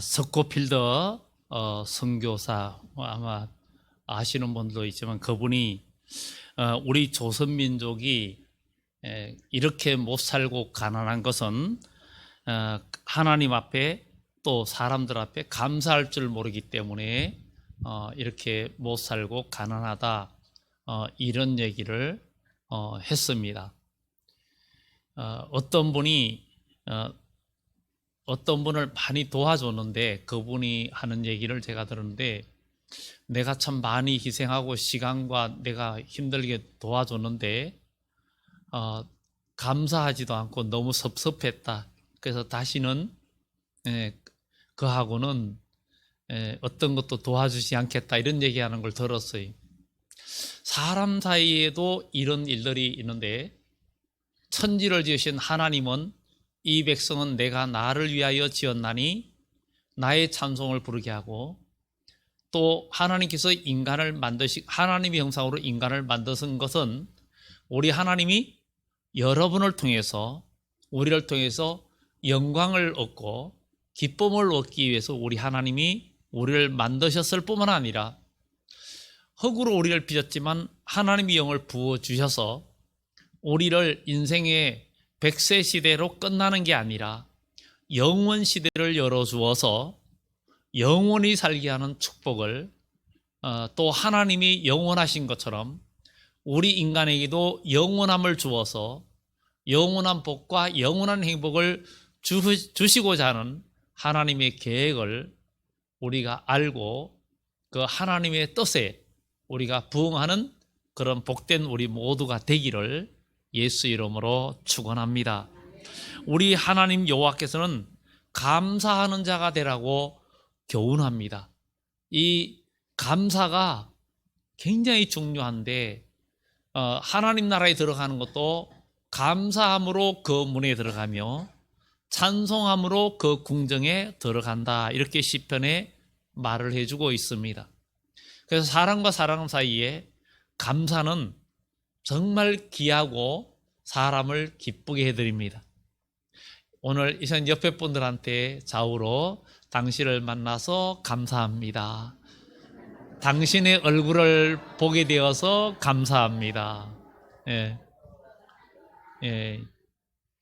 석고필더 선교사, 아마 아시는 분도 있지만 그분이 우리 조선민족이 이렇게 못 살고 가난한 것은 하나님 앞에 또 사람들 앞에 감사할 줄 모르기 때문에 이렇게 못 살고 가난하다, 이런 얘기를 했습니다. 어떤 분이 어떤 분을 많이 도와줬는데 그분이 하는 얘기를 제가 들었는데, 내가 참 많이 희생하고 시간과 내가 힘들게 도와줬는데 감사하지도 않고 너무 섭섭했다. 그래서 다시는 그하고는 어떤 것도 도와주지 않겠다, 이런 얘기하는 걸 들었어요. 사람 사이에도 이런 일들이 있는데, 천지를 지으신 하나님은 이 백성은 내가 나를 위하여 지었나니 나의 찬송을 부르게 하고, 또 하나님께서 하나님의 형상으로 인간을 만드신 것은 우리 하나님이 여러분을 통해서, 우리를 통해서 영광을 얻고 기쁨을 얻기 위해서 우리 하나님이 우리를 만드셨을 뿐만 아니라, 흙으로 우리를 빚었지만 하나님의 영을 부어주셔서 우리를 인생의 100세 시대로 끝나는 게 아니라 영원 시대를 열어주어서 영원히 살게 하는 축복을, 또 하나님이 영원하신 것처럼 우리 인간에게도 영원함을 주어서 영원한 복과 영원한 행복을 주시고자 하는 하나님의 계획을 우리가 알고 그 하나님의 뜻에 우리가 부응하는 그런 복된 우리 모두가 되기를 예수 이름으로 축원합니다. 우리 하나님 여호와께서는 감사하는 자가 되라고 교훈합니다. 이 감사가 굉장히 중요한데, 하나님 나라에 들어가는 것도 감사함으로 그 문에 들어가며 찬송함으로 그 궁정에 들어간다, 이렇게 시편에 말을 해주고 있습니다. 그래서 사람과 사람 사이에 감사는 정말 귀하고 사람을 기쁘게 해드립니다. 오늘 이 시간 옆에 분들한테 좌우로 당신을 만나서 감사합니다. 당신의 얼굴을 보게 되어서 감사합니다. 예.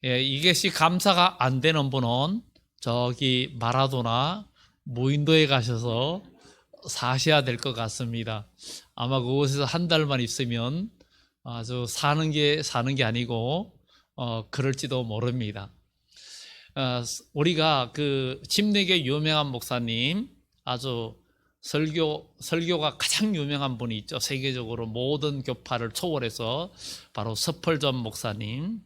이것이 감사가 안 되는 분은 저기 마라도나 무인도에 가셔서 사셔야 될 것 같습니다. 아마 그곳에서 한 달만 있으면 아주 사는 게 아니고 그럴지도 모릅니다. 우리가 그 침례교 유명한 목사님, 아주 설교가 가장 유명한 분이 있죠. 세계적으로 모든 교파를 초월해서 바로 서펄전 목사님.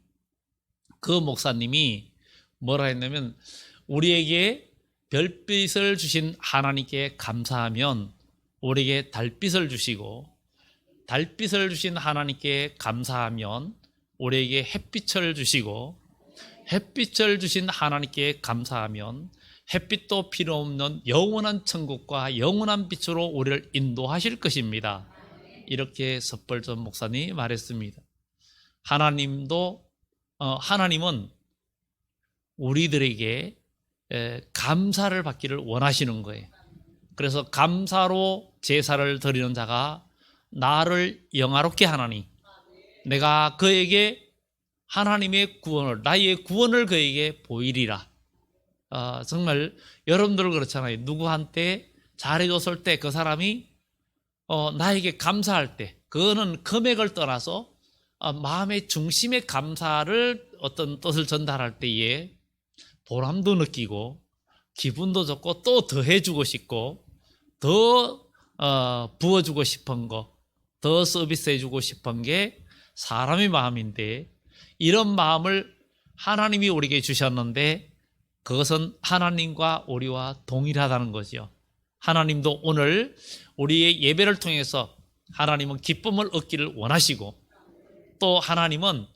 그 목사님이 뭐라 했냐면, 우리에게 별빛을 주신 하나님께 감사하면 우리에게 달빛을 주시고, 달빛을 주신 하나님께 감사하면 우리에게 햇빛을 주시고, 햇빛을 주신 하나님께 감사하면 햇빛도 필요 없는 영원한 천국과 영원한 빛으로 우리를 인도하실 것입니다. 이렇게 서펄전 목사님이 말했습니다. 하나님은 우리들에게 감사를 받기를 원하시는 거예요. 그래서 감사로 제사를 드리는 자가 나를 영화롭게 하나니 내가 그에게 하나님의 구원을, 나의 구원을 그에게 보이리라. 정말 여러분들 그렇잖아요. 누구한테 잘해줬을 때 그 사람이 나에게 감사할 때, 그거는 금액을 떠나서 마음의 중심의 감사를, 어떤 뜻을 전달할 때에 보람도 느끼고 기분도 좋고 또 더 해주고 싶고 더 부어주고 싶은 거, 더 서비스해주고 싶은 게 사람의 마음인데, 이런 마음을 하나님이 우리에게 주셨는데 그것은 하나님과 우리와 동일하다는 거죠. 하나님도 오늘 우리의 예배를 통해서 하나님은 기쁨을 얻기를 원하시고, 또 하나님은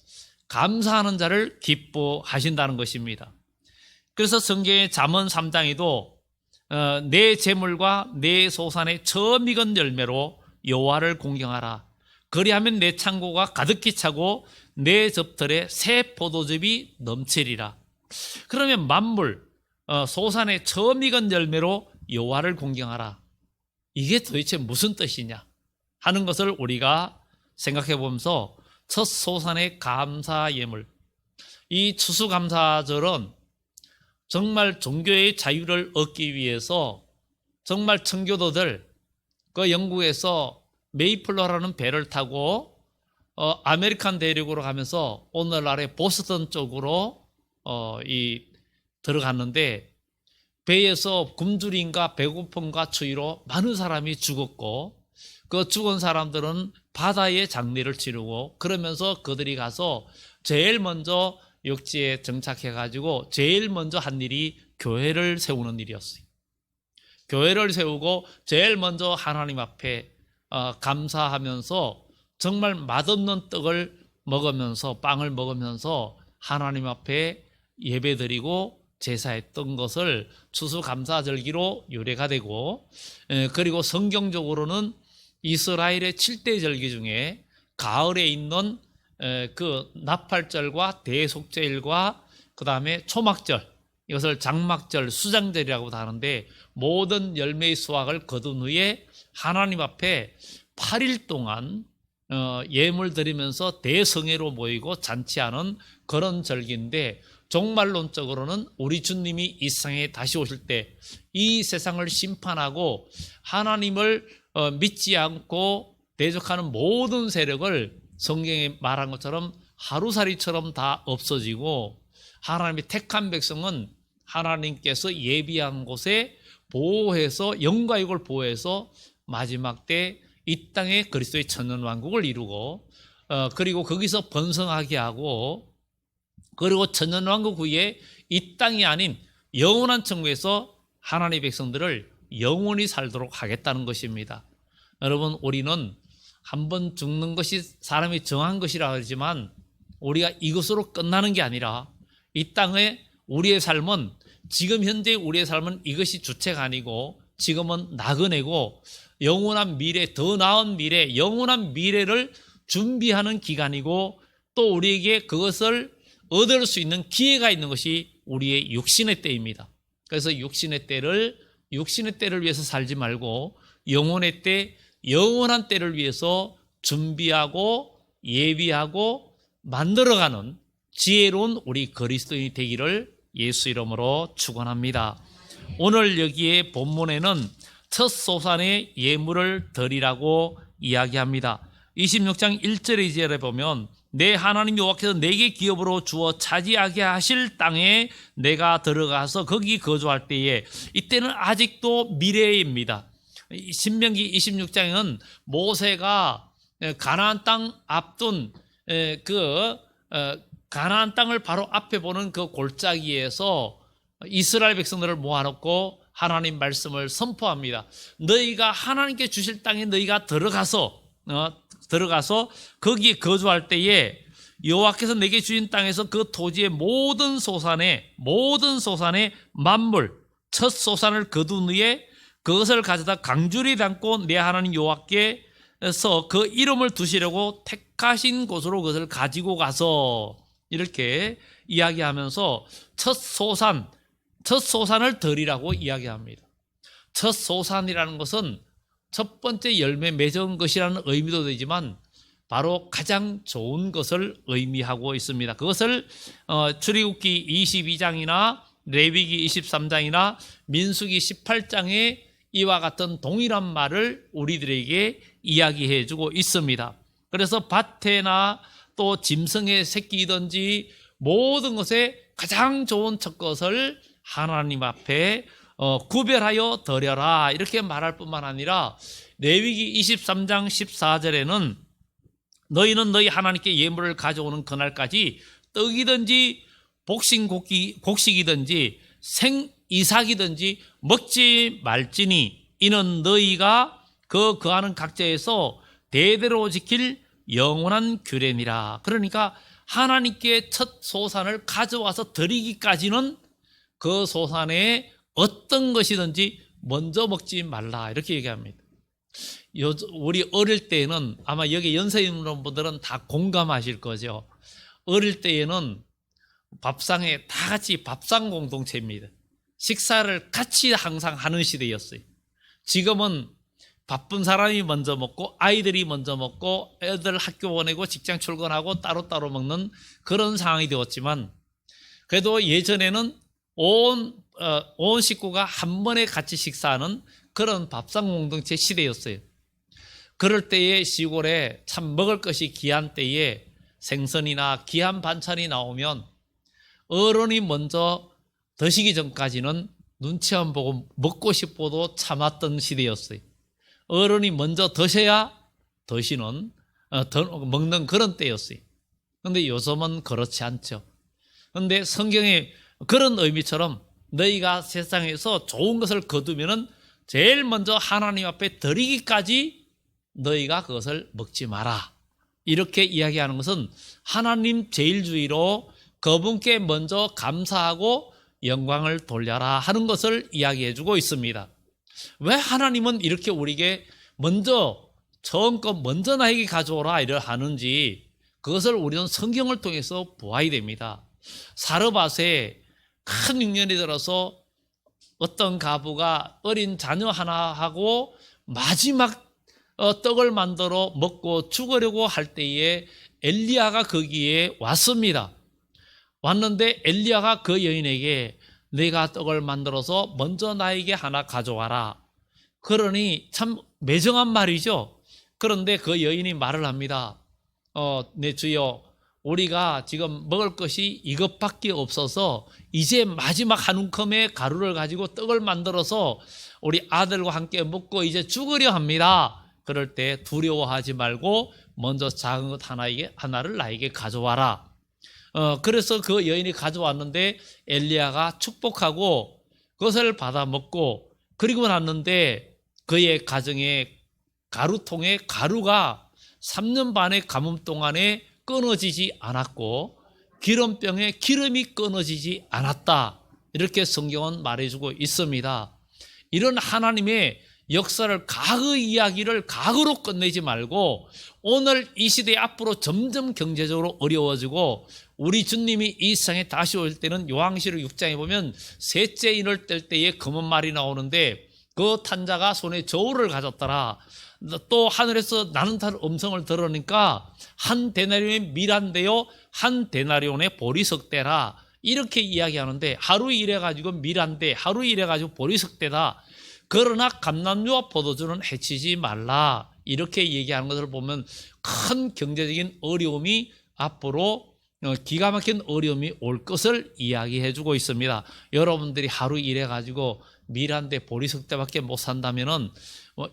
감사하는 자를 기뻐하신다는 것입니다. 그래서 성경의 잠언 3장에도 내 재물과 내 소산의 처음 익은 열매로 여호와를 공경하라. 그리하면 내 창고가 가득히 차고 내 접털에 새 포도즙이 넘치리라. 그러면 만물, 소산의 처음 익은 열매로 여호와를 공경하라. 이게 도대체 무슨 뜻이냐 하는 것을 우리가 생각해 보면서 첫 소산의 감사 예물, 이 추수감사절은 정말 종교의 자유를 얻기 위해서 정말 청교도들 그 영국에서 메이플러라는 배를 타고 아메리칸 대륙으로 가면서 오늘날의 보스턴 쪽으로 들어갔는데, 배에서 굶주림과 배고픔과 추위로 많은 사람이 죽었고, 그 죽은 사람들은 바다에 장례를 치르고, 그러면서 그들이 가서 제일 먼저 육지에 정착해 가지고 제일 먼저 한 일이 교회를 세우는 일이었어요. 교회를 세우고 제일 먼저 하나님 앞에 감사하면서 정말 맛없는 떡을 먹으면서, 빵을 먹으면서 하나님 앞에 예배드리고 제사했던 것을 추수감사절기로 유래가 되고, 그리고 성경적으로는 이스라엘의 7대 절기 중에 가을에 있는 그 나팔절과 대속제일과 그 다음에 초막절, 이것을 장막절, 수장절이라고도 하는데, 모든 열매의 수확을 거둔 후에 하나님 앞에 8일 동안 예물 드리면서 대성회로 모이고 잔치하는 그런 절기인데, 종말론적으로는 우리 주님이 이 세상에 다시 오실 때 이 세상을 심판하고 하나님을 믿지 않고 대적하는 모든 세력을 성경에 말한 것처럼 하루살이처럼 다 없어지고, 하나님의 택한 백성은 하나님께서 예비한 곳에 보호해서, 영과 육을 보호해서 마지막 때 이 땅에 그리스도의 천년왕국을 이루고, 그리고 거기서 번성하게 하고, 그리고 천년왕국 후에 이 땅이 아닌 영원한 천국에서 하나님의 백성들을 영원히 살도록 하겠다는 것입니다. 여러분, 우리는 한번 죽는 것이 사람이 정한 것이라 하지만, 우리가 이것으로 끝나는 게 아니라 이 땅에 우리의 삶은, 지금 현재 우리의 삶은 이것이 주체가 아니고 지금은 나그네고, 영원한 미래, 더 나은 미래, 영원한 미래를 준비하는 기간이고, 또 우리에게 그것을 얻을 수 있는 기회가 있는 것이 우리의 육신의 때입니다. 그래서 육신의 때를 위해서 살지 말고 영혼의 때, 영원한 때를 위해서 준비하고 예비하고 만들어가는 지혜로운 우리 그리스도인이 되기를 예수 이름으로 축원합니다. 오늘 여기에 본문에는 첫 소산의 예물을 드리라고 이야기합니다. 26장 1절에 2절에 보면, 내 하나님 여호와께서 내게 기업으로 주어 차지하게 하실 땅에 내가 들어가서 거기 거주할 때에, 이때는 아직도 미래입니다. 신명기 26장에는 모세가 가나안 땅 앞둔 가나안 땅을 바로 앞에 보는 그 골짜기에서 이스라엘 백성들을 모아놓고 하나님 말씀을 선포합니다. 너희가 하나님께 주실 땅에 너희가 들어가서 거기에 거주할 때에 여호와께서 내게 주신 땅에서 그 토지의 모든 소산의 만물 첫 소산을 거둔 후에 그것을 가져다 강줄이 담고 내 하나님 여호와께서 그 이름을 두시려고 택하신 곳으로 그것을 가지고 가서, 이렇게 이야기하면서 첫 소산을 드리라고 이야기합니다. 첫 소산이라는 것은 첫 번째 열매 맺은 것이라는 의미도 되지만 바로 가장 좋은 것을 의미하고 있습니다. 그것을 출애굽기 22장이나 레위기 23장이나 민수기 18장에 이와 같은 동일한 말을 우리들에게 이야기해 주고 있습니다. 그래서 밭에나 또 짐승의 새끼든지 모든 것에 가장 좋은 첫 것을 하나님 앞에 구별하여 드려라, 이렇게 말할 뿐만 아니라 레위기 23장 14절에는 너희는 너희 하나님께 예물을 가져오는 그날까지 떡이든지 곡식이든지 생이삭이든지 먹지 말지니 이는 너희가 거하는 각지에서 대대로 지킬 영원한 규례니라. 그러니까 하나님께 첫 소산을 가져와서 드리기까지는 그 소산에 어떤 것이든지 먼저 먹지 말라, 이렇게 얘기합니다. 우리 어릴 때에는, 아마 여기 연세 있는 분들은 다 공감하실 거죠. 어릴 때에는 밥상에 다 같이 밥상 공동체입니다. 식사를 같이 항상 하는 시대였어요. 지금은 바쁜 사람이 먼저 먹고 아이들이 먼저 먹고 애들 학교 보내고 직장 출근하고 따로따로 먹는 그런 상황이 되었지만, 그래도 예전에는 온 식구가 한 번에 같이 식사하는 그런 밥상 공동체 시대였어요. 그럴 때에 시골에 참 먹을 것이 귀한 때에 생선이나 귀한 반찬이 나오면 어른이 먼저 드시기 전까지는 눈치 안 보고 먹고 싶어도 참았던 시대였어요. 어른이 먼저 드셔야 먹는 그런 때였어요. 그런데 요즘은 그렇지 않죠. 그런데 성경에 그런 의미처럼 너희가 세상에서 좋은 것을 거두면은 제일 먼저 하나님 앞에 드리기까지 너희가 그것을 먹지 마라. 이렇게 이야기하는 것은 하나님 제일주의로 그분께 먼저 감사하고 영광을 돌려라 하는 것을 이야기해 주고 있습니다. 왜 하나님은 이렇게 우리에게 처음껏 먼저 나에게 가져오라 이를 하는지, 그것을 우리는 성경을 통해서 보아야 됩니다. 사르밧에 큰 흉년이 들어서 어떤 가부가 어린 자녀 하나하고 마지막 떡을 만들어 먹고 죽으려고 할 때에 엘리야가 거기에 왔습니다. 왔는데 엘리야가 그 여인에게 내가 떡을 만들어서 먼저 나에게 하나 가져와라. 그러니 참 매정한 말이죠. 그런데 그 여인이 말을 합니다. 내 주여, 우리가 지금 먹을 것이 이것밖에 없어서 이제 마지막 한 움큼의 가루를 가지고 떡을 만들어서 우리 아들과 함께 먹고 이제 죽으려 합니다. 그럴 때 두려워하지 말고 먼저 작은 것 하나를 나에게 가져와라. 그래서 그 여인이 가져왔는데 엘리야가 축복하고 그것을 받아 먹고, 그리고 났는데 그의 가정의 가루통에 가루가 3년 반의 가뭄 동안에 끊어지지 않았고 기름병에 기름이 끊어지지 않았다. 이렇게 성경은 말해주고 있습니다. 이런 하나님의 역사를, 과거의 이야기를 과거로 끝내지 말고 오늘 이 시대 앞으로 점점 경제적으로 어려워지고 우리 주님이 이 세상에 다시 올 때는 요한계시록 6장에 보면 셋째 인을 뗄 때에 검은 말이 나오는데 그 탄자가 손에 저울을 가졌더라. 또 하늘에서 나는 음성을 들으니까 한 데나리온의 밀한대요, 한 데나리온의 보리석대라. 이렇게 이야기하는데 하루 일해가지고 밀한대, 하루 일해가지고 보리석대다. 그러나 감람류와 포도주는 해치지 말라. 이렇게 얘기하는 것을 보면 큰 경제적인 어려움이 앞으로 기가 막힌 어려움이 올 것을 이야기해 주고 있습니다. 여러분들이 하루 일해가지고 밀한대 보리석대밖에 못 산다면은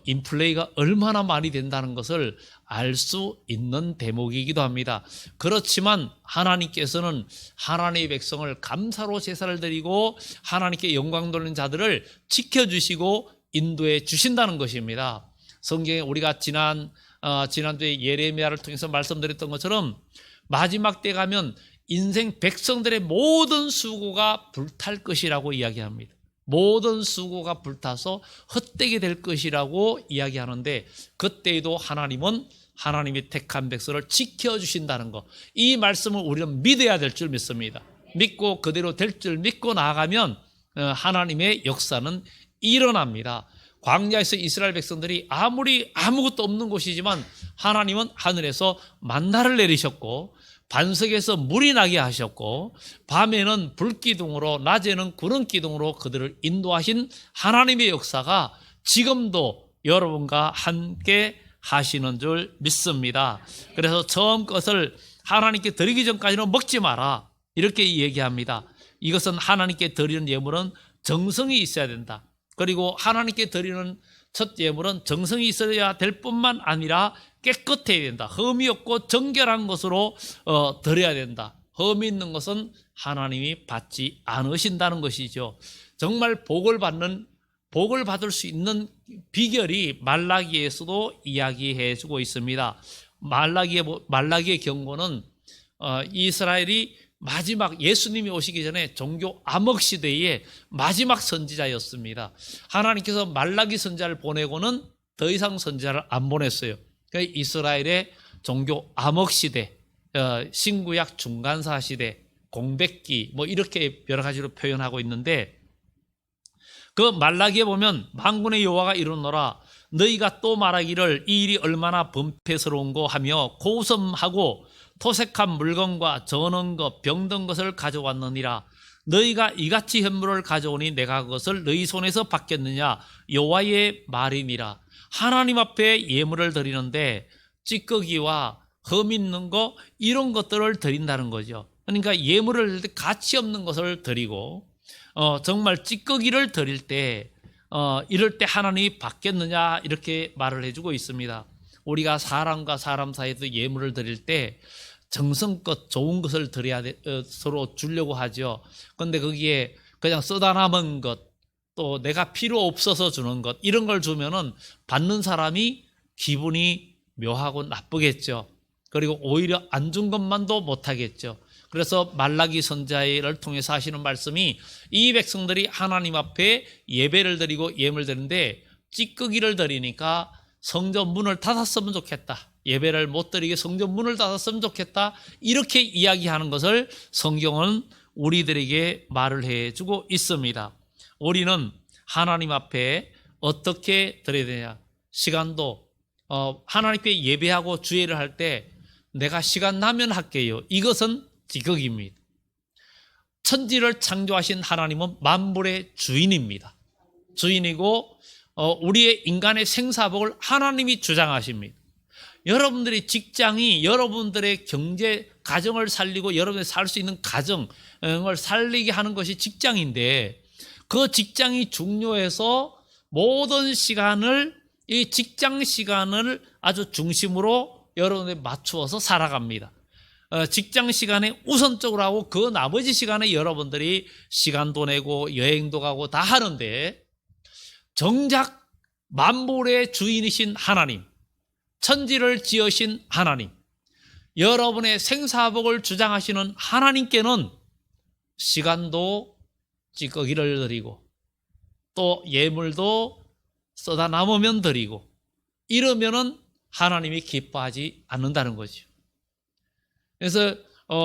인플레이가 얼마나 많이 된다는 것을 알 수 있는 대목이기도 합니다. 그렇지만 하나님께서는 하나님의 백성을 감사로 제사를 드리고 하나님께 영광 돌리는 자들을 지켜주시고 인도해 주신다는 것입니다. 성경에 우리가 지난주에 예레미야를 통해서 말씀드렸던 것처럼 마지막 때 가면 인생 백성들의 모든 수고가 불탈 것이라고 이야기합니다. 모든 수고가 불타서 헛되게 될 것이라고 이야기하는데, 그때에도 하나님은 하나님이 택한 백성을 지켜주신다는 것, 이 말씀을 우리는 믿어야 될 줄 믿습니다. 믿고 그대로 될 줄 믿고 나아가면 하나님의 역사는 일어납니다. 광야에서 이스라엘 백성들이 아무리 아무것도 없는 곳이지만 하나님은 하늘에서 만나를 내리셨고 반석에서 물이 나게 하셨고 밤에는 불기둥으로 낮에는 구름기둥으로 그들을 인도하신 하나님의 역사가 지금도 여러분과 함께 하시는 줄 믿습니다. 그래서 처음 것을 하나님께 드리기 전까지는 먹지 마라, 이렇게 얘기합니다. 이것은 하나님께 드리는 예물은 정성이 있어야 된다. 그리고 하나님께 드리는 첫 예물은 정성이 있어야 될 뿐만 아니라 깨끗해야 된다. 흠이 없고 정결한 것으로 드려야 된다. 흠이 있는 것은 하나님이 받지 않으신다는 것이죠. 정말 복을 받을 수 있는 비결이 말라기에서도 이야기해 주고 있습니다. 말라기의 경고는 이스라엘이 마지막 예수님이 오시기 전에 종교 암흑 시대의 마지막 선지자였습니다. 하나님께서 말라기 선지자를 보내고는 더 이상 선지자를 안 보냈어요. 이스라엘의 종교 암흑 시대, 신구약 중간사 시대, 공백기 이렇게 여러 가지로 표현하고 있는데, 그 말라기에 보면 만군의 여호와가 이르노라 너희가 또 말하기를 이 일이 얼마나 범패스러운고 하며 고섬하고 토색한 물건과 저는 것 병든 것을 가져왔느니라. 너희가 이같이 현물을 가져오니 내가 그것을 너희 손에서 받겠느냐 여호와의 말이니라. 하나님 앞에 예물을 드리는데 찌꺼기와 흠 있는 거 이런 것들을 드린다는 거죠. 그러니까 예물을 드릴 때 가치 없는 것을 드리고 정말 찌꺼기를 드릴 때 이럴 때 하나님이 받겠느냐 이렇게 말을 해주고 있습니다. 우리가 사람과 사람 사이에서 예물을 드릴 때 정성껏 좋은 것을 드려야 서로 주려고 하죠. 그런데 거기에 그냥 쓰다 남은 것, 또 내가 필요 없어서 주는 것 이런 걸 주면은 받는 사람이 기분이 묘하고 나쁘겠죠. 그리고 오히려 안 준 것만도 못하겠죠. 그래서 말라기 선지자를 통해서 하시는 말씀이 이 백성들이 하나님 앞에 예배를 드리고 예물을 드리는데 찌꺼기를 드리니까 성전 문을 닫았으면 좋겠다. 예배를 못 드리게 성전 문을 닫았으면 좋겠다. 이렇게 이야기하는 것을 성경은 우리들에게 말을 해주고 있습니다. 우리는 하나님 앞에 어떻게 드려야 되냐. 시간도 하나님께 예배하고 주일을 할 때 내가 시간 나면 할게요. 이것은 찌꺼기입니다. 천지를 창조하신 하나님은 만물의 주인입니다. 주인이고 우리의 인간의 생사복을 하나님이 주장하십니다. 여러분들의 직장이 여러분들의 경제 가정을 살리고 여러분이 살 수 있는 가정을 살리게 하는 것이 직장인데 그 직장이 중요해서 모든 시간을 이 직장 시간을 아주 중심으로 여러분들이 맞추어서 살아갑니다. 직장 시간에 우선적으로 하고 그 나머지 시간에 여러분들이 시간도 내고 여행도 가고 다 하는데 정작 만물의 주인이신 하나님, 천지를 지으신 하나님, 여러분의 생사복을 주장하시는 하나님께는 시간도 찌꺼기를 드리고 또 예물도 쏟아 남으면 드리고 이러면은 하나님이 기뻐하지 않는다는 거죠. 그래서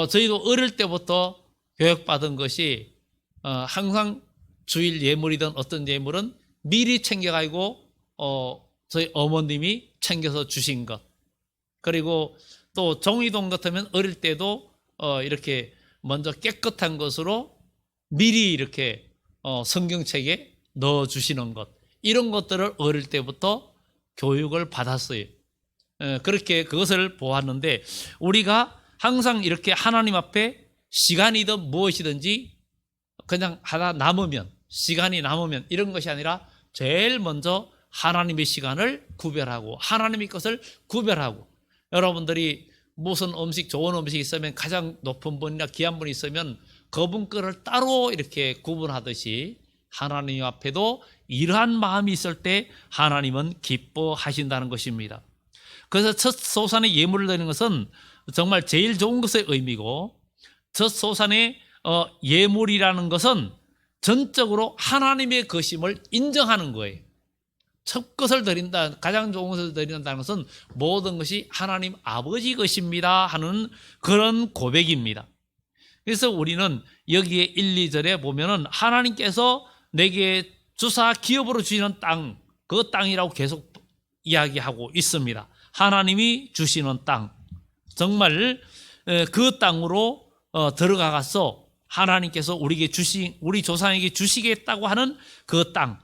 저희도 어릴 때부터 교육받은 것이 항상 주일 예물이든 어떤 예물은 미리 챙겨가지고 저희 어머님이 챙겨서 주신 것, 그리고 또 종이동 같으면 어릴 때도 이렇게 먼저 깨끗한 것으로 미리 이렇게 성경책에 넣어주시는 것, 이런 것들을 어릴 때부터 교육을 받았어요. 그렇게 그것을 보았는데 우리가 항상 이렇게 하나님 앞에 시간이든 무엇이든지 그냥 하나 남으면, 시간이 남으면 이런 것이 아니라 제일 먼저 하나님의 시간을 구별하고 하나님의 것을 구별하고, 여러분들이 무슨 음식, 좋은 음식이 있으면 가장 높은 분이나 귀한 분이 있으면 그분 거를 따로 이렇게 구분하듯이 하나님 앞에도 이러한 마음이 있을 때 하나님은 기뻐하신다는 것입니다. 그래서 첫 소산의 예물을 드리는 것은 정말 제일 좋은 것의 의미고, 첫 소산의 예물이라는 것은 전적으로 하나님의 것임을 인정하는 거예요. 첫 것을 드린다, 가장 좋은 것을 드린다는 것은 모든 것이 하나님 아버지 것입니다 하는 그런 고백입니다. 그래서 우리는 여기에 1, 2절에 보면은 하나님께서 내게 주사 기업으로 주시는 땅, 그 땅이라고 계속 이야기하고 있습니다. 하나님이 주시는 땅, 정말 그 땅으로 들어가서 하나님께서 우리 조상에게 주시겠다고 하는 그 땅,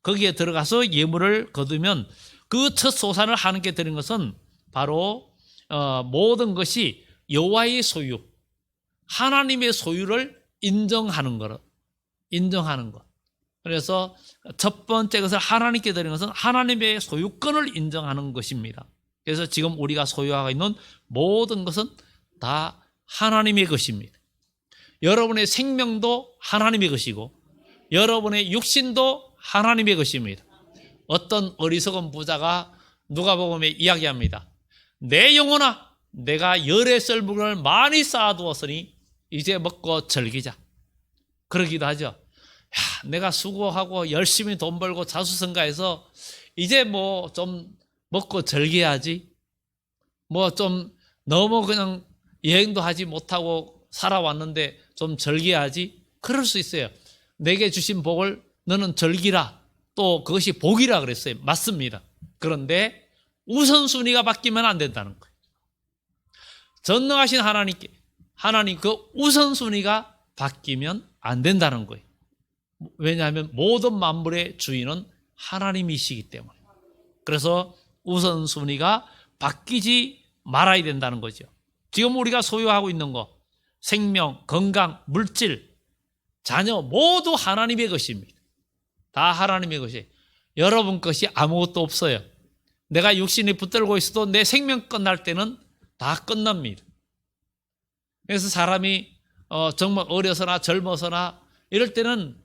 거기에 들어가서 예물을 거두면 그 첫 소산을 하나님께 드린 것은 바로 모든 것이 여호와의 소유, 하나님의 소유를 인정하는 것. 그래서 첫 번째 것을 하나님께 드린 것은 하나님의 소유권을 인정하는 것입니다. 그래서 지금 우리가 소유하고 있는 모든 것은 다 하나님의 것입니다. 여러분의 생명도 하나님의 것이고 여러분의 육신도 하나님의 것입니다. 어떤 어리석은 부자가 누가복음에 이야기합니다. 내 영혼아, 내가 열의 썰물을 많이 쌓아두었으니 이제 먹고 즐기자. 그러기도 하죠. 야, 내가 수고하고 열심히 돈 벌고 자수성가해서 이제 뭐 좀 먹고 즐겨야지. 뭐 좀 너무 그냥 여행도 하지 못하고 살아왔는데 좀 즐겨야지. 그럴 수 있어요. 내게 주신 복을 너는 절기라. 또 그것이 복이라 그랬어요. 맞습니다. 그런데 우선순위가 바뀌면 안 된다는 거예요. 전능하신 하나님 그 우선순위가 바뀌면 안 된다는 거예요. 왜냐하면 모든 만물의 주인은 하나님이시기 때문에. 그래서 우선순위가 바뀌지 말아야 된다는 거죠. 지금 우리가 소유하고 있는 거, 생명, 건강, 물질, 자녀 모두 하나님의 것입니다. 다 하나님의 것이에요. 여러분 것이 아무것도 없어요. 내가 육신이 붙들고 있어도 내 생명 끝날 때는 다 끝납니다. 그래서 사람이 정말 어려서나 젊어서나 이럴 때는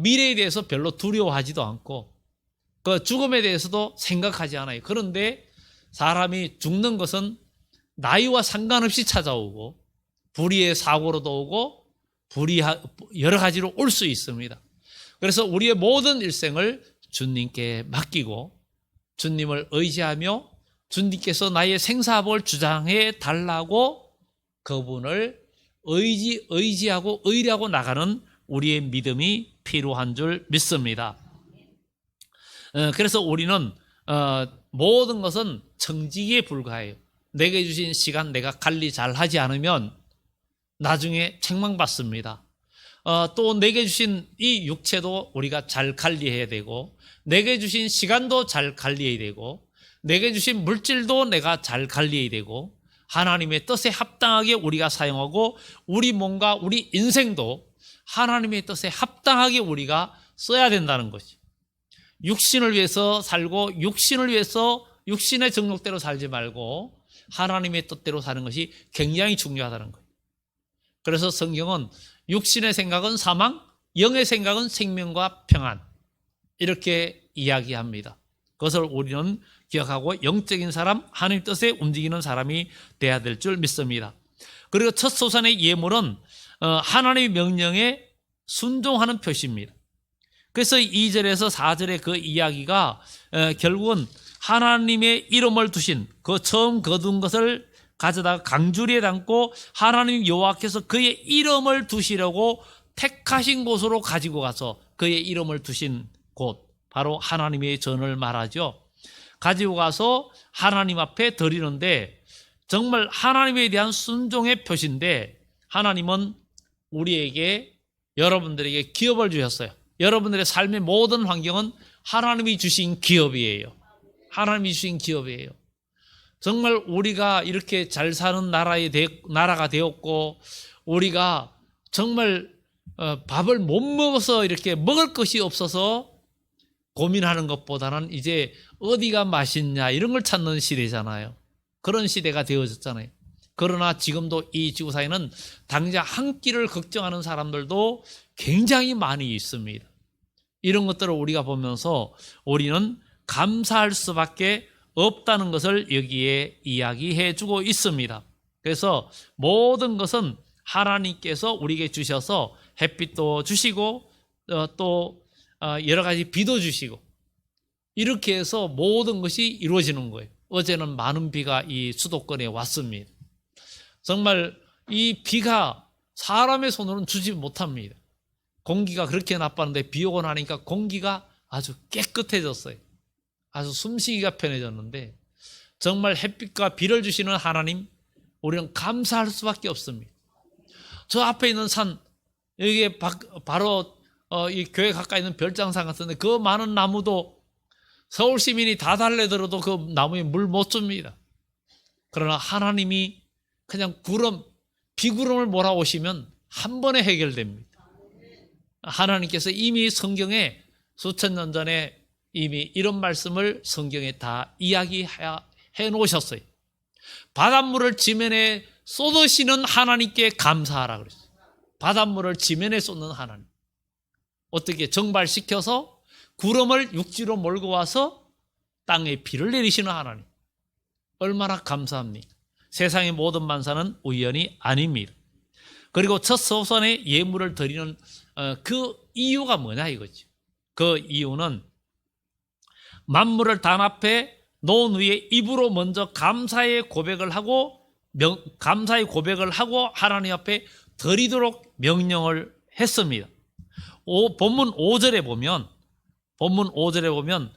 미래에 대해서 별로 두려워하지도 않고 그 죽음에 대해서도 생각하지 않아요. 그런데 사람이 죽는 것은 나이와 상관없이 찾아오고 불의의 사고로도 오고 여러 가지로 올 수 있습니다. 그래서 우리의 모든 일생을 주님께 맡기고 주님을 의지하며 주님께서 나의 생사복을 주장해 달라고 그분을 의지하고 의뢰하고 나가는 우리의 믿음이 필요한 줄 믿습니다. 그래서 우리는 모든 것은 청지기에 불과해요. 내게 주신 시간 내가 관리 잘 하지 않으면 나중에 책망받습니다. 또 내게 주신 이 육체도 우리가 잘 관리해야 되고 내게 주신 시간도 잘 관리해야 되고 내게 주신 물질도 내가 잘 관리해야 되고 하나님의 뜻에 합당하게 우리가 사용하고 우리 몸과 우리 인생도 하나님의 뜻에 합당하게 우리가 써야 된다는 거지. 육신을 위해서 살고 육신을 위해서 육신의 정욕대로 살지 말고 하나님의 뜻대로 사는 것이 굉장히 중요하다는 거예요. 그래서 성경은 육신의 생각은 사망, 영의 생각은 생명과 평안 이렇게 이야기합니다. 그것을 우리는 기억하고 영적인 사람, 하나님 뜻에 움직이는 사람이 돼야 될 줄 믿습니다. 그리고 첫 소선의 예물은 하나님의 명령에 순종하는 표시입니다. 그래서 2절에서 4절의 그 이야기가 결국은 하나님의 이름을 두신 그 처음 거둔 것을 가져다가 강주리에 담고 하나님 여호와께서 그의 이름을 두시려고 택하신 곳으로 가지고 가서 그의 이름을 두신 곳 바로 하나님의 전을 말하죠. 가지고 가서 하나님 앞에 드리는데 정말 하나님에 대한 순종의 표시인데 하나님은 우리에게 여러분들에게 기업을 주셨어요. 여러분들의 삶의 모든 환경은 하나님이 주신 기업이에요. 하나님이 주신 기업이에요. 정말 우리가 이렇게 잘 사는 나라가 되었고 우리가 정말 밥을 못 먹어서 이렇게 먹을 것이 없어서 고민하는 것보다는 이제 어디가 맛있냐 이런 걸 찾는 시대잖아요. 그런 시대가 되어졌잖아요. 그러나 지금도 이 지구상에는 당장 한 끼를 걱정하는 사람들도 굉장히 많이 있습니다. 이런 것들을 우리가 보면서 우리는 감사할 수밖에 없다는 것을 여기에 이야기해 주고 있습니다. 그래서 모든 것은 하나님께서 우리에게 주셔서 햇빛도 주시고 또 여러 가지 비도 주시고 이렇게 해서 모든 것이 이루어지는 거예요. 어제는 많은 비가 이 수도권에 왔습니다. 정말 이 비가 사람의 손으로는 주지 못합니다. 공기가 그렇게 나빴는데 비 오고 나니까 공기가 아주 깨끗해졌어요. 아주 숨쉬기가 편해졌는데 정말 햇빛과 비를 주시는 하나님 우리는 감사할 수밖에 없습니다. 저 앞에 있는 산 여기에 바로 이 교회 가까이 있는 별장산 같은데 그 많은 나무도 서울 시민이 다 달래들어도 그 나무에 물 못 줍니다. 그러나 하나님이 그냥 비구름을 몰아오시면 한 번에 해결됩니다. 하나님께서 이미 성경에 수천 년 전에 이미 이런 말씀을 성경에 다 이야기해 놓으셨어요. 바닷물을 지면에 쏟으시는 하나님께 감사하라 그랬어요. 바닷물을 지면에 쏟는 하나님. 어떻게 정발시켜서 구름을 육지로 몰고 와서 땅에 비를 내리시는 하나님. 얼마나 감사합니까? 세상의 모든 만사는 우연이 아닙니다. 그리고 첫 소선의 예물을 드리는 그 이유가 뭐냐 이거죠. 그 이유는 만물을 단합해 놓은 후에 입으로 먼저 감사의 고백을 하고 하나님 앞에 드리도록 명령을 했습니다. 본문 5절에 보면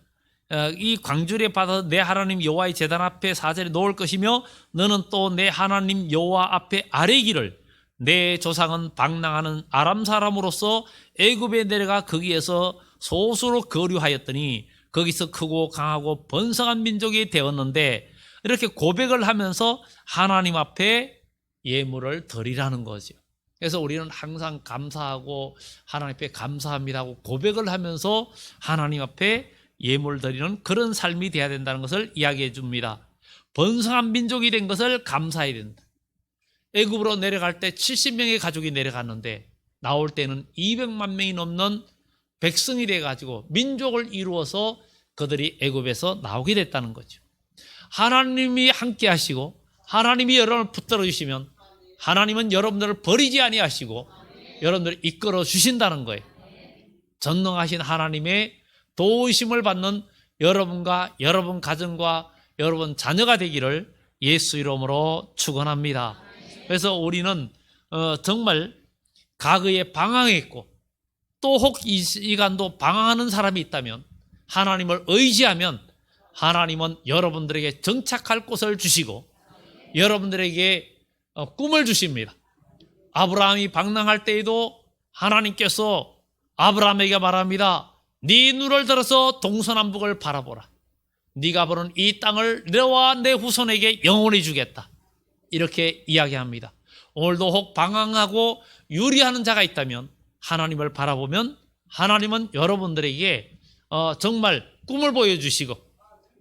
이 광주리에 받아서 내 하나님 여호와의 제단 앞에 사절에 놓을 것이며 너는 또 내 하나님 여호와 앞에 아뢰기를 내 조상은 방랑하는 아람 사람으로서 애굽에 내려가 거기에서 소수로 거류하였더니 거기서 크고 강하고 번성한 민족이 되었는데, 이렇게 고백을 하면서 하나님 앞에 예물을 드리라는 거죠. 그래서 우리는 항상 감사하고 하나님 앞에 감사합니다 하고 고백을 하면서 하나님 앞에 예물 드리는 그런 삶이 돼야 된다는 것을 이야기해 줍니다. 번성한 민족이 된 것을 감사해야 된다. 애굽으로 내려갈 때 70명의 가족이 내려갔는데 나올 때는 200만 명이 넘는 백성이 돼가지고 민족을 이루어서 그들이 애굽에서 나오게 됐다는 거죠. 하나님이 함께 하시고 하나님이 여러분을 붙들어 주시면 하나님은 여러분들을 버리지 아니하시고 여러분들을 이끌어 주신다는 거예요. 전능하신 하나님의 도우심을 받는 여러분과 여러분 가정과 여러분 자녀가 되기를 예수 이름으로 축원합니다. 그래서 우리는 정말 과거에 방황했고 또 혹 이 시간도 방황하는 사람이 있다면 하나님을 의지하면 하나님은 여러분들에게 정착할 곳을 주시고 여러분들에게 꿈을 주십니다. 아브라함이 방랑할 때에도 하나님께서 아브라함에게 말합니다. 네 눈을 들어서 동서남북을 바라보라. 네가 보는 이 땅을 너와 내 후손에게 영원히 주겠다. 이렇게 이야기합니다. 오늘도 혹 방황하고 유리하는 자가 있다면 하나님을 바라보면 하나님은 여러분들에게 정말 꿈을 보여주시고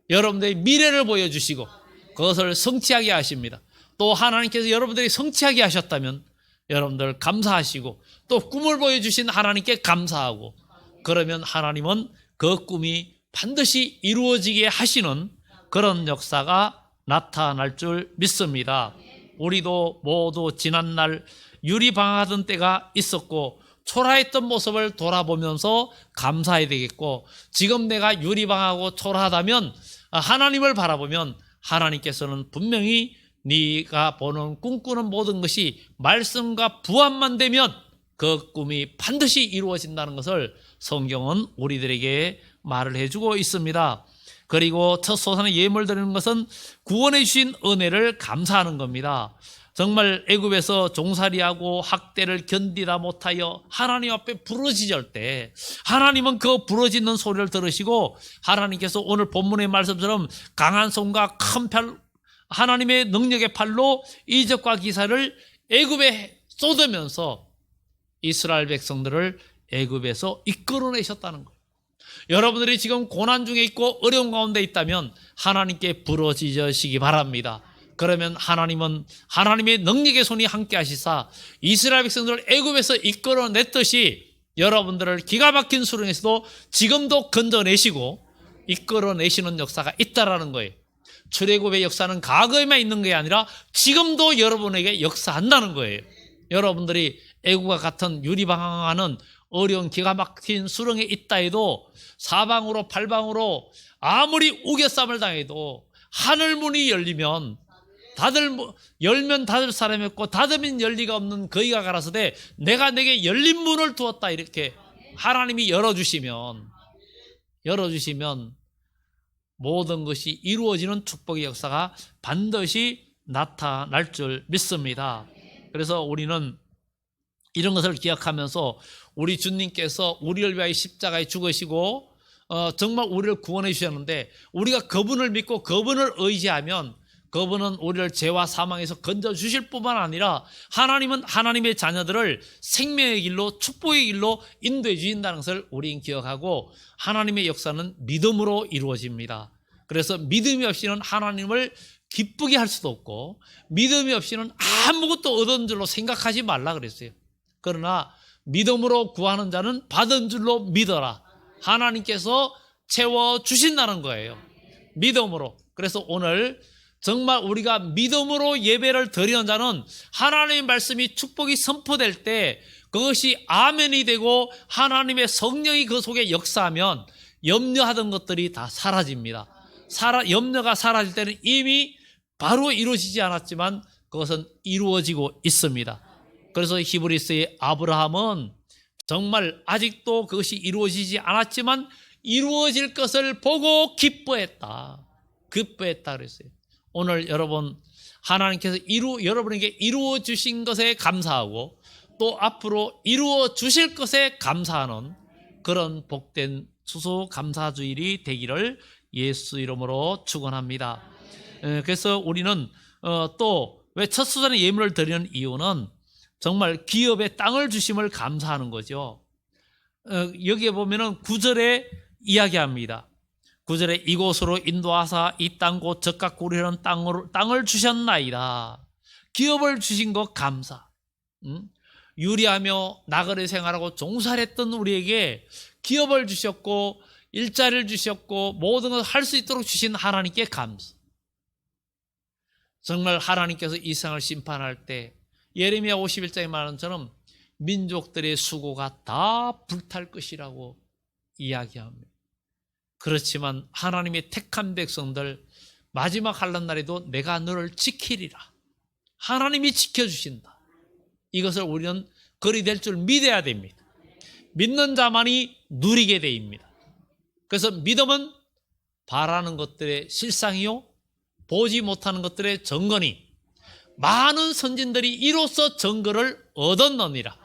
여러분들의 미래를 보여주시고 그것을 성취하게 하십니다. 또 하나님께서 여러분들이 성취하게 하셨다면 여러분들 감사하시고 또 꿈을 보여주신 하나님께 감사하고, 그러면 하나님은 그 꿈이 반드시 이루어지게 하시는 그런 역사가 나타날 줄 믿습니다. 우리도 모두 지난날 유리방황하던 때가 있었고 초라했던 모습을 돌아보면서 감사해야 되겠고, 지금 내가 유리방황하고 초라하다면 하나님을 바라보면 하나님께서는 분명히 네가 보는 꿈꾸는 모든 것이 말씀과 부합만 되면 그 꿈이 반드시 이루어진다는 것을 성경은 우리들에게 말을 해주고 있습니다. 그리고 첫 소산의 예물 드리는 것은 구원해 주신 은혜를 감사하는 겁니다. 정말 애굽에서 종살이하고 학대를 견디다 못하여 하나님 앞에 부르짖을 때 하나님은 그 부르짖는 소리를 들으시고 하나님께서 오늘 본문의 말씀처럼 강한 손과 큰 팔, 하나님의 능력의 팔로 이적과 기사를 애굽에 쏟으면서 이스라엘 백성들을 애굽에서 이끌어내셨다는 거예요. 여러분들이 지금 고난 중에 있고 어려운 가운데 있다면 하나님께 부르짖으시기 바랍니다. 그러면 하나님은 하나님의 능력의 손이 함께 하시사 이스라엘 백성들을 애굽에서 이끌어냈듯이 여러분들을 기가 막힌 수렁에서도 지금도 건져내시고 이끌어내시는 역사가 있다라는 거예요. 출애굽의 역사는 과거에만 있는 게 아니라 지금도 여러분에게 역사한다는 거예요. 여러분들이 애굽과 같은 유리방황하는 어려운 기가 막힌 수렁에 있다 해도 사방으로 팔방으로 아무리 우겨쌈을 당해도 하늘문이 열리면 열면 닫을 사람이 없고 닫으면 열리가 없는 거기가 가라사대 내가 내게 열린 문을 두었다. 이렇게 하나님이 열어주시면 모든 것이 이루어지는 축복의 역사가 반드시 나타날 줄 믿습니다. 그래서 우리는 이런 것을 기억하면서 우리 주님께서 우리를 위하여 십자가에 죽으시고 정말 우리를 구원해 주셨는데 우리가 그분을 믿고 그분을 의지하면 그분은 우리를 죄와 사망에서 건져주실 뿐만 아니라 하나님은 하나님의 자녀들을 생명의 길로 축복의 길로 인도해 주신다는 것을 우리는 기억하고, 하나님의 역사는 믿음으로 이루어집니다. 그래서 믿음이 없이는 하나님을 기쁘게 할 수도 없고 믿음이 없이는 아무것도 얻은 줄로 생각하지 말라 그랬어요. 그러나 믿음으로 구하는 자는 받은 줄로 믿어라. 하나님께서 채워주신다는 거예요. 믿음으로. 그래서 오늘 정말 우리가 믿음으로 예배를 드리는 자는 하나님의 말씀이 축복이 선포될 때 그것이 아멘이 되고 하나님의 성령이 그 속에 역사하면 염려하던 것들이 다 사라집니다. 염려가 사라질 때는 이미 바로 이루어지지 않았지만 그것은 이루어지고 있습니다. 그래서 히브리서의 아브라함은 정말 아직도 그것이 이루어지지 않았지만 이루어질 것을 보고 기뻐했다. 기뻐했다 그랬어요. 오늘 여러분 하나님께서 여러분에게 이루어 주신 것에 감사하고 또 앞으로 이루어 주실 것에 감사하는 그런 복된 추수감사주일이 되기를 예수 이름으로 축원합니다. 그래서 우리는 또 왜 첫 수산의 예물을 드리는 이유는 정말 기업의 땅을 주심을 감사하는 거죠. 여기에 보면은 9절에 이야기합니다. 9절에 이곳으로 인도하사 이 땅 곧 젖과 꿀이 흐르는 땅을 주셨나이다. 기업을 주신 것 감사. 유리하며 나그네 생활하고 종살했던 우리에게 기업을 주셨고 일자리를 주셨고 모든 것을 할 수 있도록 주신 하나님께 감사. 정말 하나님께서 이 세상을 심판할 때 예레미야 51장에 말하는 것처럼 민족들의 수고가 다 불탈 것이라고 이야기합니다. 그렇지만 하나님의 택한 백성들 마지막 한란 날에도 내가 너를 지키리라. 하나님이 지켜주신다. 이것을 우리는 그리 될 줄 믿어야 됩니다. 믿는 자만이 누리게 됩니다. 그래서 믿음은 바라는 것들의 실상이요 보지 못하는 것들의 증거니 많은 선진들이 이로써 증거를 얻었느니라.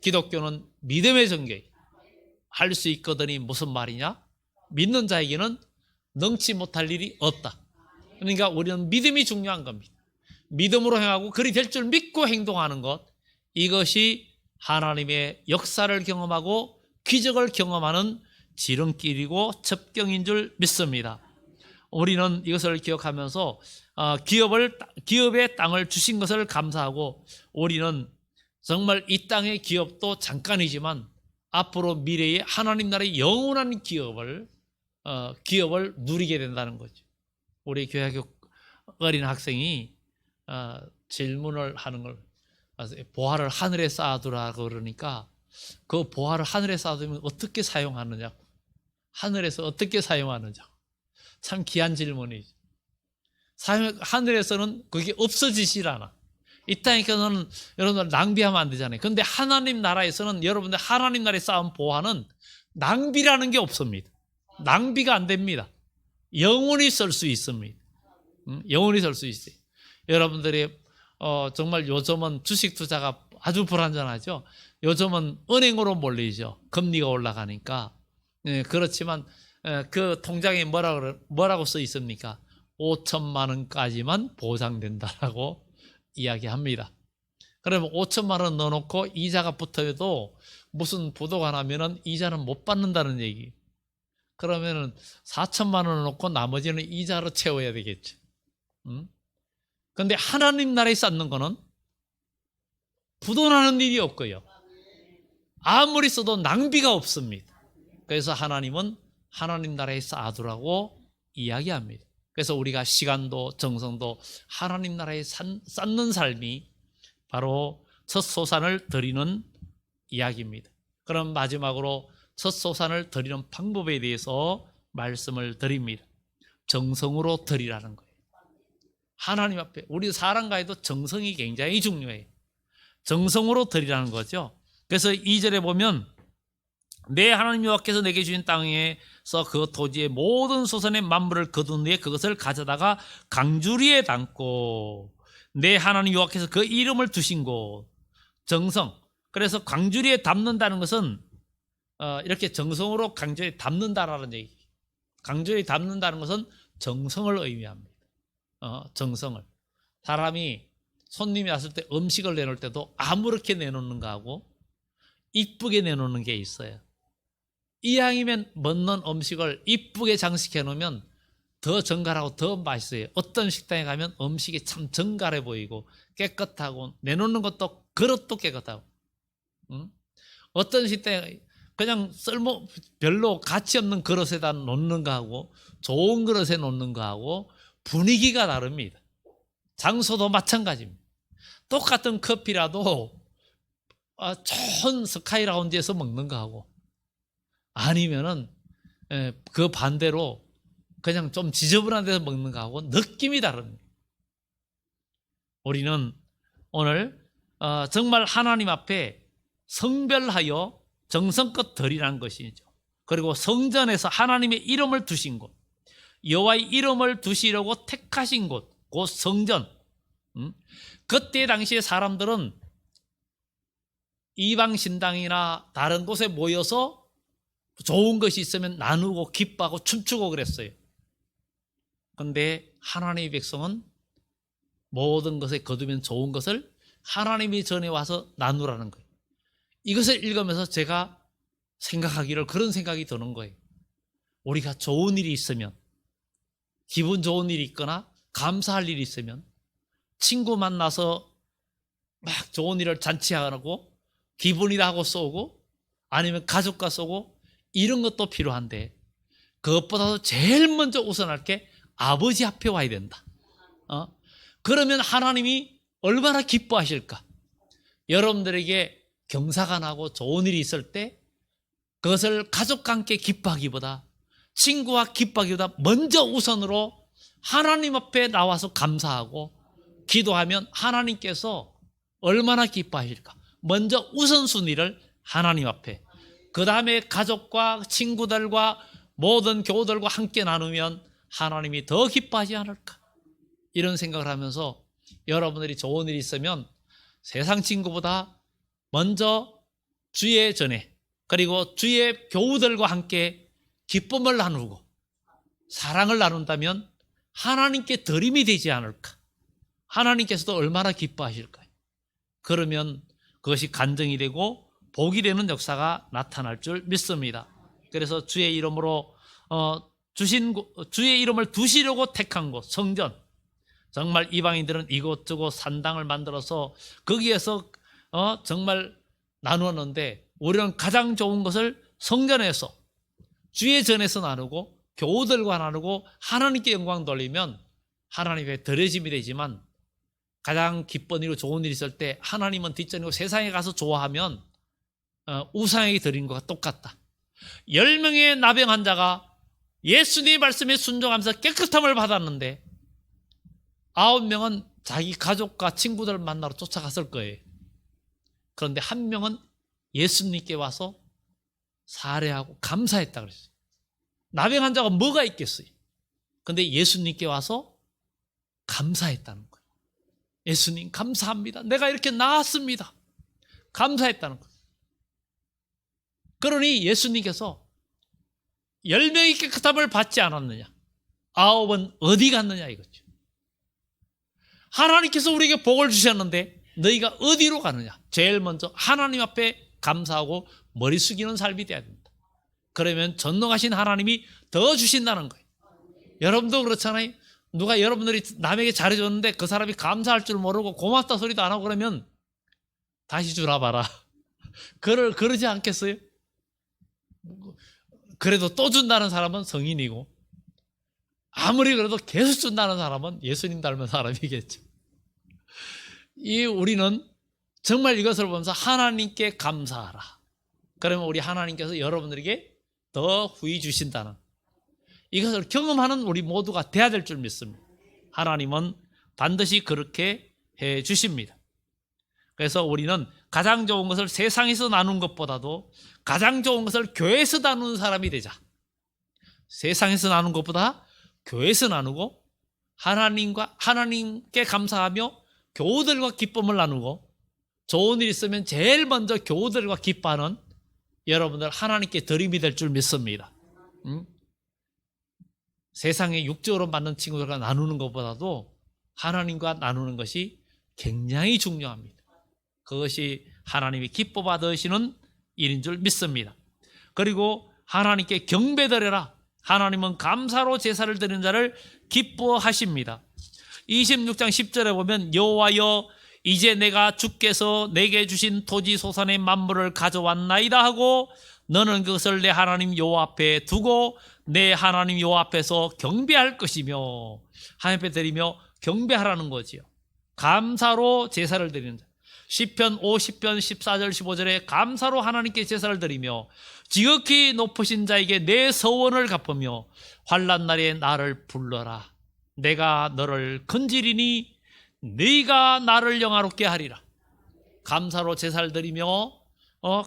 기독교는 믿음의 증거예요. 할 수 있거든이 무슨 말이냐? 믿는 자에게는 능치 못할 일이 없다. 그러니까 우리는 믿음이 중요한 겁니다. 믿음으로 행하고 그리 될 줄 믿고 행동하는 것, 이것이 하나님의 역사를 경험하고 기적을 경험하는 지름길이고 첩경인 줄 믿습니다. 우리는 이것을 기억하면서 기업의 땅을 주신 것을 감사하고 우리는 정말 이 땅의 기업도 잠깐이지만 앞으로 미래의 하나님 나라의 영원한 기업을 누리게 된다는 거죠. 우리 교회학교 어린 학생이 질문을 하는 걸 보화를 하늘에 쌓아두라고 그러니까 그 보화를 하늘에 쌓아두면 어떻게 사용하느냐, 하늘에서 어떻게 사용하느냐. 참 귀한 질문이죠. 하늘에서는 그게 없어지질 않아. 이 땅에서는 여러분들 낭비하면 안 되잖아요. 그런데 하나님 나라에서는 여러분들 하나님 나라에 쌓은 보화는 낭비라는 게 없습니다. 낭비가 안 됩니다. 영원히 쓸 수 있습니다. 영원히 쓸 수 있어요. 여러분들이 정말 요즘은 주식 투자가 아주 불안전하죠. 요즘은 은행으로 몰리죠. 금리가 올라가니까. 그렇지만 그 통장에 뭐라고 써 있습니까? 5천만 원까지만 보상된다라고 이야기합니다. 그러면 5천만 원 넣어놓고 이자가 붙어도 무슨 부도가 나면은 이자는 못 받는다는 얘기. 그러면은 4천만 원을 넣고 나머지는 이자로 채워야 되겠죠. 그런데 하나님 나라에 쌓는 거는 부도나는 일이 없고요. 아무리 써도 낭비가 없습니다. 그래서 하나님은 하나님 나라에 쌓아두라고 이야기합니다. 그래서 우리가 시간도 정성도 하나님 나라에 쌓는 삶이 바로 첫 소산을 드리는 이야기입니다. 그럼 마지막으로 첫 소산을 드리는 방법에 대해서 말씀을 드립니다. 정성으로 드리라는 거예요. 하나님 앞에 우리 사랑과에도 정성이 굉장히 중요해요. 정성으로 드리라는 거죠. 그래서 2절에 보면 내 하나님 여호와께서 내게 주신 땅에서 그 토지의 모든 소산의 만물을 거둔 후에 그것을 가져다가 강주리에 담고 내 하나님 여호와께서 그 이름을 두신 곳 정성. 그래서 강주리에 담는다는 것은 이렇게 정성으로 강주리에 담는다라는 얘기. 강주리에 담는다는 것은 정성을 의미합니다. 정성을. 사람이 손님이 왔을 때 음식을 내놓을 때도 아무렇게 내놓는 거하고 이쁘게 내놓는 게 있어요. 이왕이면 먹는 음식을 이쁘게 장식해 놓으면 더 정갈하고 더 맛있어요. 어떤 식당에 가면 음식이 참 정갈해 보이고 깨끗하고 내놓는 것도 그릇도 깨끗하고 어떤 식당에 그냥 별로 가치 없는 그릇에다 놓는 거하고 좋은 그릇에 놓는 거하고 분위기가 다릅니다. 장소도 마찬가지입니다. 똑같은 커피라도 좋은 스카이라운지에서 먹는 거하고 아니면은 그 반대로 그냥 좀 지저분한 데서 먹는 거하고 느낌이 다릅니다. 우리는 오늘 정말 하나님 앞에 성별하여 정성껏 드리라는 것이죠. 그리고 성전에서 하나님의 이름을 두신 곳, 여호와의 이름을 두시려고 택하신 곳, 곧 성전. 그때 당시에 사람들은 이방 신당이나 다른 곳에 모여서 좋은 것이 있으면 나누고 기뻐하고 춤추고 그랬어요. 그런데 하나님의 백성은 모든 것에 거두면 좋은 것을 하나님이 전에 와서 나누라는 거예요. 이것을 읽으면서 제가 생각하기를 그런 생각이 드는 거예요. 우리가 좋은 일이 있으면, 기분 좋은 일이 있거나 감사할 일이 있으면 친구 만나서 막 좋은 일을 잔치하고 기분이다 하고 쏘고, 아니면 가족과 쏘고, 이런 것도 필요한데 그것보다도 제일 먼저 우선할 게 아버지 앞에 와야 된다. 그러면 하나님이 얼마나 기뻐하실까? 여러분들에게 경사가 나고 좋은 일이 있을 때 그것을 가족과 함께 기뻐하기보다, 친구와 기뻐하기보다 먼저 우선으로 하나님 앞에 나와서 감사하고 기도하면 하나님께서 얼마나 기뻐하실까? 먼저 우선순위를 하나님 앞에, 그 다음에 가족과 친구들과 모든 교우들과 함께 나누면 하나님이 더 기뻐하지 않을까? 이런 생각을 하면서 여러분들이 좋은 일이 있으면 세상 친구보다 먼저 주의 전에, 그리고 주의 교우들과 함께 기쁨을 나누고 사랑을 나눈다면 하나님께 드림이 되지 않을까? 하나님께서도 얼마나 기뻐하실까요? 그러면 그것이 간증이 되고 복이 되는 역사가 나타날 줄 믿습니다. 그래서 주의 이름으로 주의 이름을 두시려고 택한 곳, 성전. 정말 이방인들은 이곳저곳 산당을 만들어서 거기에서 정말 나누었는데, 우리는 가장 좋은 것을 성전에서, 주의 전에서 나누고 교우들과 나누고 하나님께 영광 돌리면 하나님의 드려짐이 되지만, 가장 기쁜 일이고 좋은 일이 있을 때 하나님은 뒷전이고 세상에 가서 좋아하면 우상에게 드린 것과 똑같다. 10명의 나병 환자가 예수님의 말씀에 순종하면서 깨끗함을 받았는데 9명은 자기 가족과 친구들을 만나러 쫓아갔을 거예요. 그런데 1명은 예수님께 와서 사례하고 감사했다 그랬어요. 나병 환자가 뭐가 있겠어요? 그런데 예수님께 와서 감사했다는 거예요. 예수님 감사합니다. 내가 이렇게 나았습니다. 감사했다는 거예요. 그러니 예수님께서 10명이 깨끗함을 받지 않았느냐, 9은 어디 갔느냐 이거죠. 하나님께서 우리에게 복을 주셨는데 너희가 어디로 가느냐? 제일 먼저 하나님 앞에 감사하고 머리 숙이는 삶이 돼야 된다. 그러면 전능하신 하나님이 더 주신다는 거예요. 여러분도 그렇잖아요. 누가 여러분들이 남에게 잘해줬는데 그 사람이 감사할 줄 모르고 고맙다 소리도 안 하고 그러면 다시 주라 봐라. 그러지 않겠어요? 그래도 또 준다는 사람은 성인이고, 아무리 그래도 계속 준다는 사람은 예수님 닮은 사람이겠죠. 우리는 정말 이것을 보면서 하나님께 감사하라. 그러면 우리 하나님께서 여러분들에게 더 후히 주신다는, 이것을 경험하는 우리 모두가 돼야 될 줄 믿습니다. 하나님은 반드시 그렇게 해 주십니다. 그래서 우리는 가장 좋은 것을 세상에서 나눈 것보다도 가장 좋은 것을 교회에서 나누는 사람이 되자. 세상에서 나눈 것보다 교회에서 나누고 하나님께 감사하며 교우들과 기쁨을 나누고, 좋은 일 있으면 제일 먼저 교우들과 기뻐하는 여러분들 하나님께 드림이 될 줄 믿습니다. 세상에 육적으로 받는 친구들과 나누는 것보다도 하나님과 나누는 것이 굉장히 중요합니다. 그것이 하나님이 기뻐 받으시는 일인 줄 믿습니다. 그리고 하나님께 경배드려라. 하나님은 감사로 제사를 드리는 자를 기뻐하십니다. 26장 10절에 보면 여호와여 이제 내가 주께서 내게 주신 토지 소산의 만물을 가져왔나이다 하고 너는 그것을 내 하나님 여호와 앞에 두고 내 하나님 여호와 앞에서 경배할 것이며, 하나님 앞에 드리며 경배하라는 거지요. 감사로 제사를 드리는 자. 시편 50편 14절 15절에 감사로 하나님께 제사를 드리며 지극히 높으신 자에게 내 서원을 갚으며 환난 날에 나를 불러라. 내가 너를 건지리니 네가 나를 영화롭게 하리라. 감사로 제사를 드리며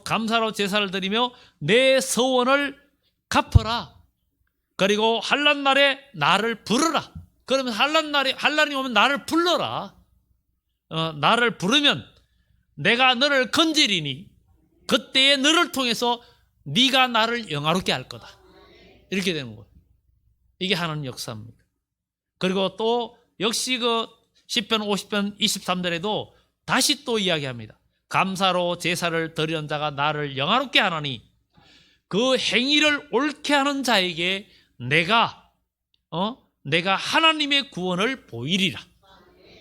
감사로 제사를 드리며 내 서원을 갚아라. 그리고 환난 날에 나를 부르라. 그러면 환난이 오면 나를 불러라. 나를 부르면 내가 너를 건지리니 그때에 너를 통해서 네가 나를 영화롭게 할 거다. 이렇게 되는 거예요. 이게 하나님 역사입니다. 그리고 또 역시 그 10편 50편 23절에도 다시 또 이야기합니다. 감사로 제사를 드리는 자가 나를 영화롭게 하나니 그 행위를 옳게 하는 자에게 내가 하나님의 구원을 보이리라.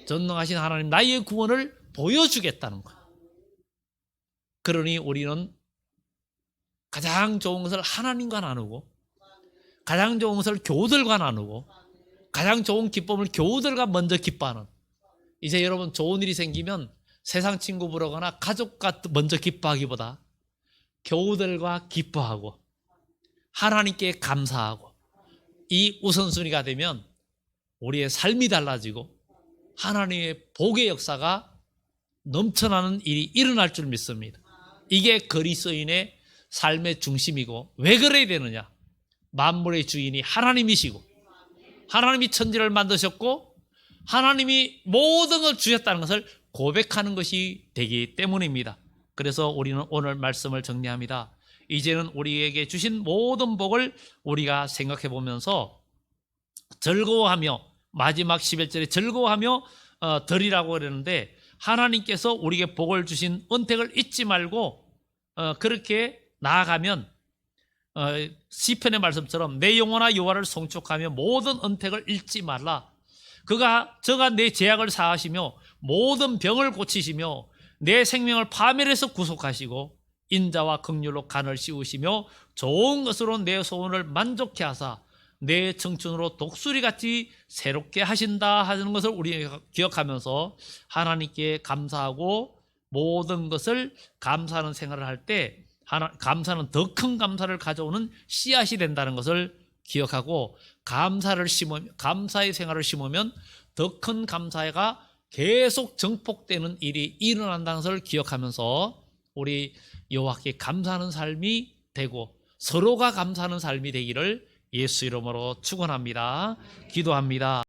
전능하신 하나님 나의 구원을 보여주겠다는 거예요. 그러니 우리는 가장 좋은 것을 하나님과 나누고 가장 좋은 것을 교우들과 나누고 가장 좋은 기쁨을 교우들과 먼저 기뻐하는, 이제 여러분 좋은 일이 생기면 세상 친구 부르거나 가족과 먼저 기뻐하기보다 교우들과 기뻐하고 하나님께 감사하고 이 우선순위가 되면 우리의 삶이 달라지고 하나님의 복의 역사가 넘쳐나는 일이 일어날 줄 믿습니다. 이게 그리스도인의 삶의 중심이고, 왜 그래야 되느냐? 만물의 주인이 하나님이시고 하나님이 천지를 만드셨고 하나님이 모든 걸 주셨다는 것을 고백하는 것이 되기 때문입니다. 그래서 우리는 오늘 말씀을 정리합니다. 이제는 우리에게 주신 모든 복을 우리가 생각해 보면서 즐거워하며, 마지막 11절에 즐거워하며 드리라고 그러는데, 하나님께서 우리에게 복을 주신 은택을 잊지 말고 그렇게 나아가면 시편의 말씀처럼 내 영혼아 여호와를 송축하며 모든 은택을 잊지 말라. 저가 내 죄악을 사하시며 모든 병을 고치시며 내 생명을 파멸해서 구속하시고 인자와 긍휼로 간을 씌우시며 좋은 것으로 내 소원을 만족케 하사 내 청춘으로 독수리같이 새롭게 하신다 하는 것을 우리가 기억하면서 하나님께 감사하고 모든 것을 감사하는 생활을 할 때 감사는 더 큰 감사를 가져오는 씨앗이 된다는 것을 기억하고, 감사의 생활을 심으면 더 큰 감사가 계속 정폭되는 일이 일어난다는 것을 기억하면서 우리 여호와께 감사하는 삶이 되고 서로가 감사하는 삶이 되기를 예수 이름으로 축원합니다. 기도합니다.